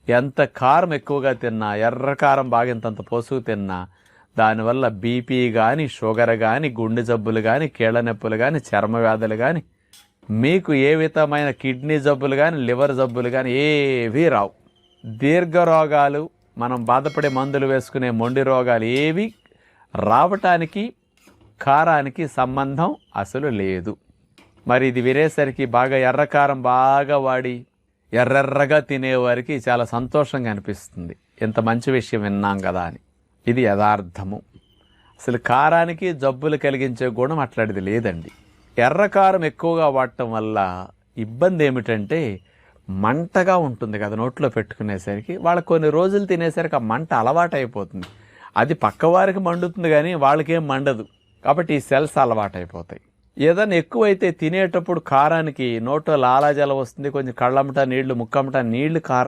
ఎంత కారం ఎక్కువగా తిన్నా, ఎర్ర కారం బాగా ఇంతంత పోసుకు తిన్నా దానివల్ల బీపీ కానీ, షుగర్ కానీ, గుండె జబ్బులు కానీ, కీళ్ళ నొప్పులు కానీ, చర్మ వ్యాధులు కానీ, మీకు ఏ విధమైన కిడ్నీ జబ్బులు కానీ, లివర్ జబ్బులు కానీ ఏవీ రావు. దీర్ఘ రోగాలు, మనం బాధపడే మందులు వేసుకునే మొండి రోగాలు ఏవి రావటానికి కారానికి సంబంధం అసలు లేదు. మరి ఇది వినేసరికి బాగా ఎర్రకారం బాగా వాడి ఎర్రెర్రగా తినేవారికి చాలా సంతోషంగా అనిపిస్తుంది. ఎంత మంచి విషయం విన్నాం కదా అని. ఇది యథార్థము. అసలు కారానికి జబ్బులు కలిగించే గుణం అట్లాంటిది లేదండి. ఎర్రకారం ఎక్కువగా వాడటం వల్ల ఇబ్బంది ఏమిటంటే మంటగా ఉంటుంది కదా నోట్లో పెట్టుకునేసరికి. వాళ్ళకి కొన్ని రోజులు తినేసరికి ఆ మంట అలవాటు అయిపోతుంది. అది పక్కవారికి మండుతుంది కానీ వాళ్ళకేం మండదు. కాబట్టి ఈ సెల్స్ అలవాటు అయిపోతాయి. ఏదైనా ఎక్కువైతే తినేటప్పుడు కారానికి నోట్లో లాలాజలం వస్తుంది, కొంచెం కళ్ళమ్మట నీళ్లు, ముక్కమ్మట నీళ్లు కారం